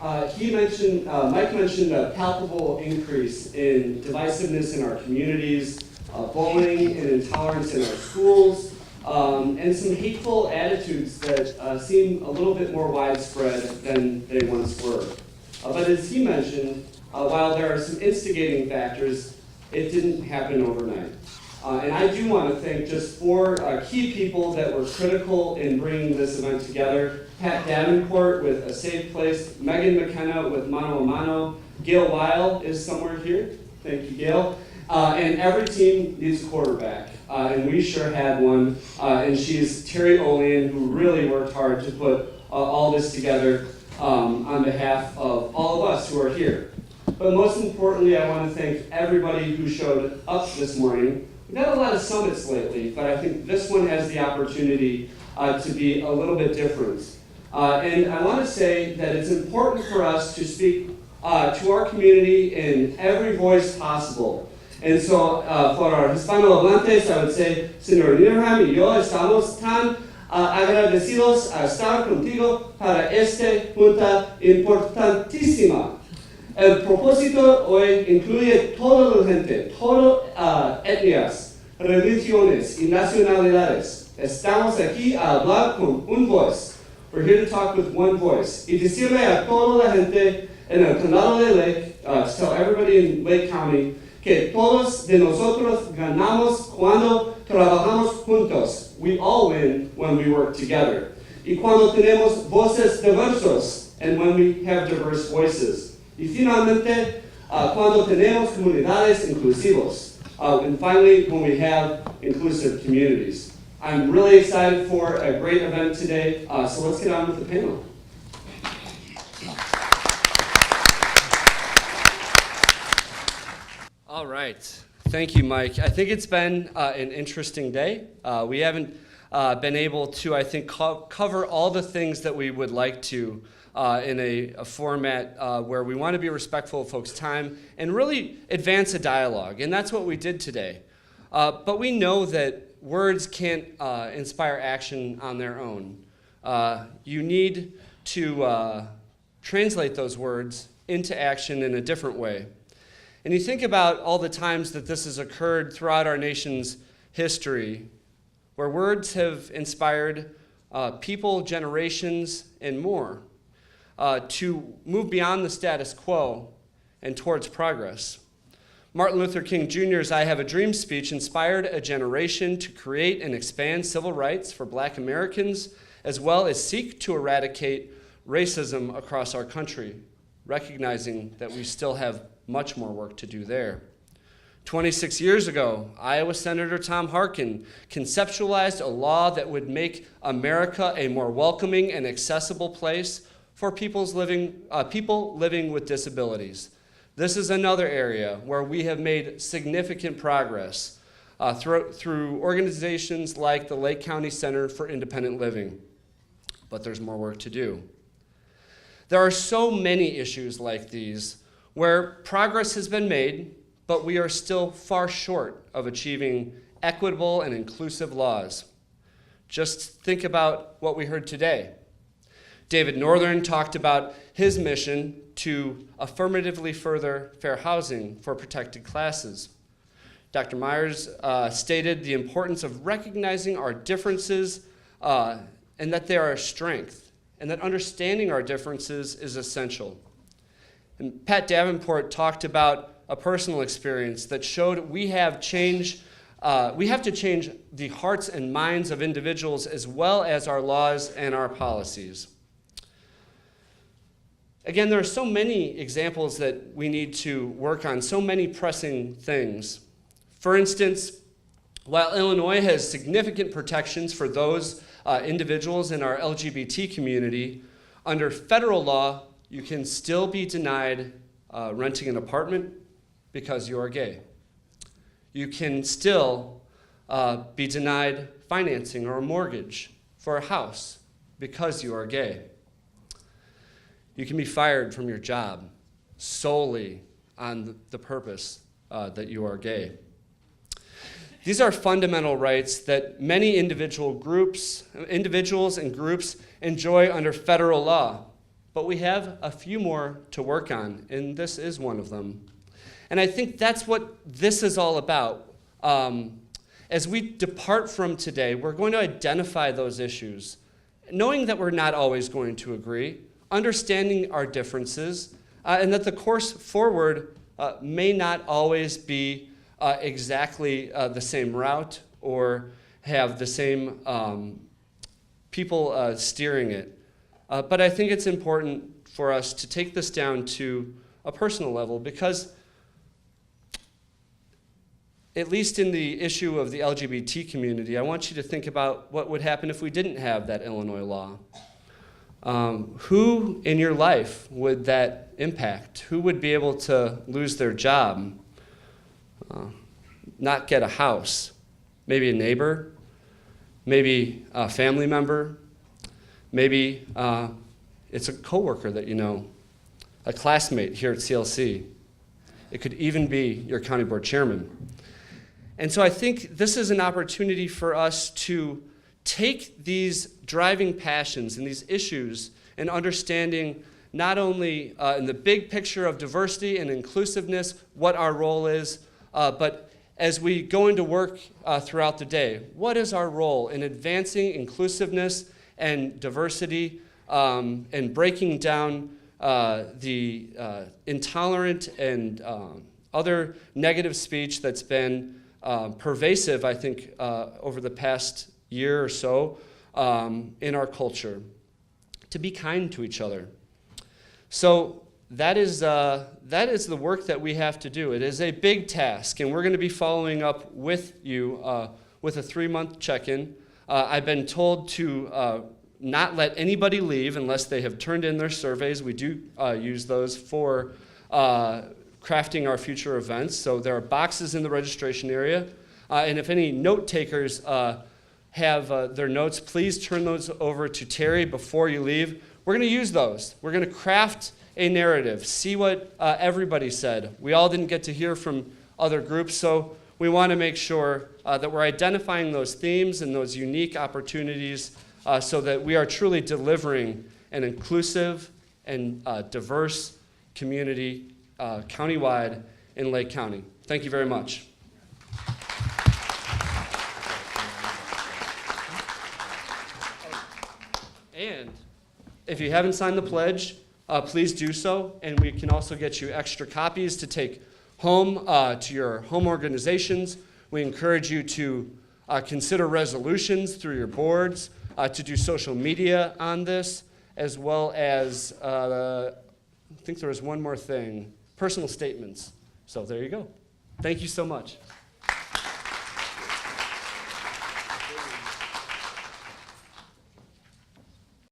Mike mentioned a palpable increase in divisiveness in our communities, bullying and intolerance in our schools, and some hateful attitudes that seem a little bit more widespread than they once were. But as he mentioned, while there are some instigating factors, it didn't happen overnight. And I do want to thank just four key people that were critical in bringing this event together. Pat Davenport with A Safe Place, Megan McKenna with Mano a Mano, Gail Weil is somewhere here. Thank you, Gail. And every team needs a quarterback, and we sure had one. And she's Terry Olean, who really worked hard to put all this together on behalf of all of us who are here. But most importantly, I want to thank everybody who showed up this morning. We've had a lot of summits lately, but I think this one has the opportunity to be a little bit different. And I want to say that it's important for us to speak to our community in every voice possible. And so for our Hispanohablantes, I would say, Señor Nirham y yo estamos tan agradecidos a estar contigo para esta junta importantísima. El propósito hoy incluye toda la gente, todas etnias, religiones y nacionalidades. Estamos aquí a hablar con un voz. We're here to talk with one voice. Y decirle a toda la gente en el condado de Lake, to tell everybody in Lake County, que todos de nosotros ganamos cuando trabajamos juntos. We all win when we work together. Y cuando tenemos voces diversos, and when we have diverse voices. Y finalmente, cuando tenemos comunidades inclusivos. And finally, when we have inclusive communities. I'm really excited for a great event today, so let's get on with the panel. All right. Thank you, Mike. I think it's been an interesting day. We haven't been able to, I think, cover all the things that we would like to in a format where we want to be respectful of folks' time and really advance a dialogue. And that's what we did today. But we know that words can't inspire action on their own. You need to translate those words into action in a different way. And you think about all the times that this has occurred throughout our nation's history, where words have inspired people, generations, and more to move beyond the status quo and towards progress. Martin Luther King Jr.'s I Have a Dream speech inspired a generation to create and expand civil rights for Black Americans, as well as seek to eradicate racism across our country, recognizing that we still have much more work to do there. 26 years ago, Iowa Senator Tom Harkin conceptualized a law that would make America a more welcoming and accessible place for people living with disabilities. This is another area where we have made significant progress through organizations like the Lake County Center for Independent Living. But there's more work to do. There are so many issues like these where progress has been made, but we are still far short of achieving equitable and inclusive laws. Just think about what we heard today. David Northern talked about his mission to affirmatively further fair housing for protected classes. Dr. Myers stated the importance of recognizing our differences and that they are a strength, and that understanding our differences is essential. And Pat Davenport talked about a personal experience that showed we have to change the hearts and minds of individuals as well as our laws and our policies. Again, there are so many examples that we need to work on, so many pressing things. For instance, while Illinois has significant protections for those individuals in our LGBT community, under federal law, you can still be denied renting an apartment because you are gay. You can still be denied financing or a mortgage for a house because you are gay. You can be fired from your job solely on the purpose that you are gay. These are fundamental rights that many individuals and groups enjoy under federal law. but we have a few more to work on, and this is one of them. And I think that's what this is all about. As we depart from today, we're going to identify those issues, knowing that we're not always going to agree, understanding our differences, and that the course forward may not always be exactly the same route or have the same people steering it. But I think it's important for us to take this down to a personal level because, at least in the issue of the LGBT community, I want you to think about what would happen if we didn't have that Illinois law. Who in your life would that impact? Who would be able to lose their job, not get a house? Maybe a neighbor, maybe a family member, maybe it's a coworker that you know, a classmate here at CLC. It could even be your county board chairman. And so I think this is an opportunity for us to take these driving passions and these issues and understanding not only in the big picture of diversity and inclusiveness, what our role is, but as we go into work throughout the day, what is our role in advancing inclusiveness and diversity and breaking down the intolerant and other negative speech that's been pervasive, I think, over the past year or so in our culture, to be kind to each other. So that is the work that we have to do. It is a big task, and we're going to be following up with you with a 3-month check-in. I've been told to not let anybody leave unless they have turned in their surveys. We do use those for crafting our future events. So there are boxes in the registration area. And if any note takers have their notes, please turn those over to Terry before you leave. We're going to use those. We're going to craft a narrative, see what everybody said. We all didn't get to hear from other groups, so we want to make sure that we're identifying those themes and those unique opportunities so that we are truly delivering an inclusive and diverse community countywide in Lake County. Thank you very much. And if you haven't signed the pledge, please do so, and we can also get you extra copies to take home to your home organizations. We encourage you to consider resolutions through your boards, to do social media on this, as well as, I think there was one more thing, personal statements. So there you go. Thank you so much.